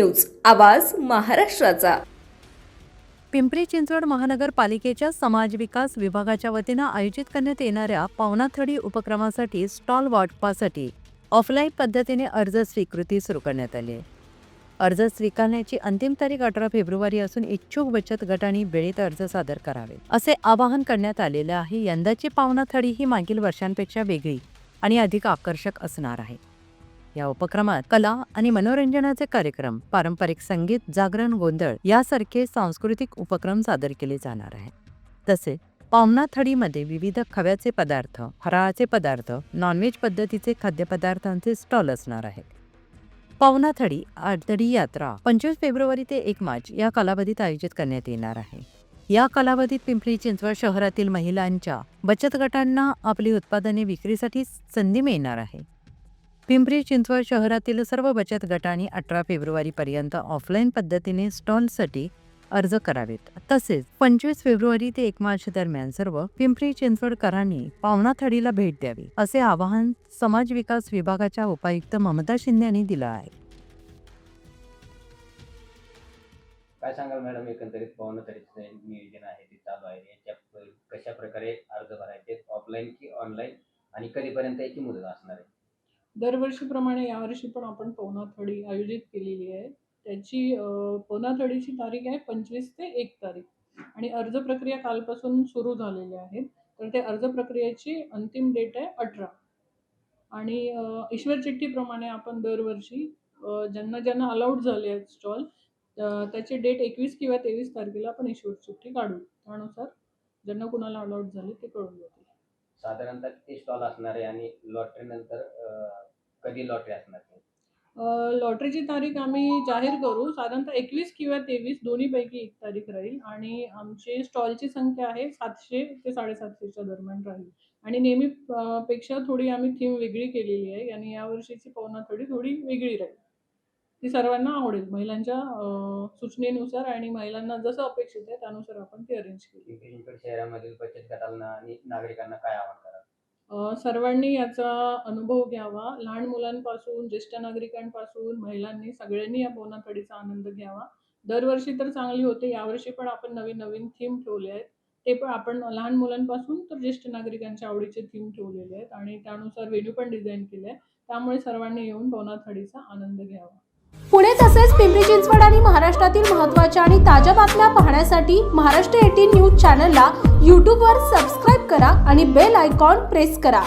News, आवाज महाराष्ट्राचा। पिंपरी चिंचवड महानगरपालिकेच्या समाज विकास विभागाच्या वतीनं आयोजित करण्यात येणाऱ्या पावणाथडी उपक्रमासाठी स्टॉल वाटपासाठी ऑफलाईन पद्धतीने अर्ज स्वीकृती सुरू करण्यात आली आहे। अर्ज स्वीकारण्याची अंतिम तारीख 18 फेब्रुवारी असून इच्छुक बचत गटांनी वेळेत अर्ज सादर करावे असे आवाहन करण्यात आलेले आहे। यंदाची पावणाथडी ही मागील वर्षांपेक्षा वेगळी आणि अधिक आकर्षक असणार आहे। या उपक्रमात कला आणि मनोरंजनाचे कार्यक्रम, पारंपरिक संगीत, जागरण, गोंधळ यासारखे सांस्कृतिक उपक्रम सादर केले जाणार आहेत। तसेच पावणाथडीमध्ये विविध खव्याचे पदार्थ, फराळाचे पदार्थ, नॉनव्हेज पद्धतीचे खाद्यपदार्थांचे स्टॉल असणार आहेत। पावणाथडी आषाढी यात्रा 25 फेब्रुवारी ते 1 मार्च या कालावधीत आयोजित करण्यात येणार आहे। या कालावधीत पिंपरी चिंचवड शहरातील महिलांच्या बचत गटांना आपली उत्पादने विक्रीसाठी संधी मिळणार आहे। पिंपरी चिंचवड शहरातील सर्व बचत गटांनी 18 फेब्रुवारीपर्यंत ऑफलाईन पद्धतीने स्टॉलसाठी अर्ज करावेत। तसेच 25 फेब्रुवारी ते 1 मार्च दरम्यान सर्व पिंपरी चिंचवडकरांनी पावणाथडीला भेट द्यावी असे आवाहन समाज विकास विभागाच्या उपायुक्त ममता शिंदे यांनी दिलं आहे। काय सांगाल मॅडम, एकंदरीत पावणाथडीचे नियोजन आहे ते चालू आहे, याच्या कशा प्रकारे अर्ज भरायचे, ऑफलाईन की ऑनलाईन, आणि कधीपर्यंत याची मुदत असणार आहे? दरवर्षीप्रमाणे यावर्षी पण आपण पावणाथडी आयोजित केलेली आहे। त्याची पावणाथडीची तारीख आहे 25 ते 1 तारीख आणि अर्ज प्रक्रिया कालपासून सुरू झालेली आहे। तर ते अर्ज प्रक्रियेची अंतिम डेट आहे 18 आणि ईश्वर चिठ्ठीप्रमाणे आपण दरवर्षी ज्यांना अलाउड झाले आहेत स्टॉल त्याची डेट 21 किंवा 23 तारखेला आपण ईश्वर चिठ्ठी काढू। त्यानुसार ज्यांना कुणाला अलाउड झाले ते कळून जातील। साधारणतः किती स्टॉल असणार आहे आणि लॉटरी नंतर कधी लॉटरी असणार आहे? लॉटरीची तारीख आम्ही जाहीर करू। साधारणतः 21 किंवा 23 दोन्हीपैकी एक तारीख राहील आणि आमची स्टॉलची संख्या आहे 700 ते 750च्या दरम्यान राहील आणि नेहमी पेक्षा थोडी आम्ही थीम वेगळी केलेली आहे आणि यावर्षीची पावणाथडी थोडी वेगळी राहील। ती सर्वांना आवडेल। महिलांच्या सूचनेनुसार आणि महिलांना जसं अपेक्षित आहे त्यानुसार आपण ती अरेंज केली। पिंपरी चिंचवड शहरामधील बचत गटांना आणि नागरिकांना काय आवाहन कराल? सर्वांनी याचा अनुभव घ्यावा। लहान मुलांपासून ज्येष्ठ नागरिकांपासून महिलांनी सगळ्यांनी या पावणाथडीचा आनंद घ्यावा। दरवर्षी तर चांगली होते, यावर्षी पण आपण नवीन थीम ठेवले आहेत। ते पण आपण लहान मुलांपासून तर ज्येष्ठ नागरिकांच्या आवडीचे थीम ठेवलेले आहेत आणि त्यानुसार वेन्यू पण डिझाईन केले आहे। त्यामुळे सर्वांनी येऊन पावणाथडीचा आनंद घ्यावा। पुणे तसेच पिंपरी चिंचवड आणि महाराष्ट्रातील महत्त्वाच्या आणि ताज्या बातम्या पाहण्यासाठी महाराष्ट्र 18 न्यूज चॅनलला यूट्यूबवर सबस्क्राईब करा आणि बेल आयकॉन प्रेस करा।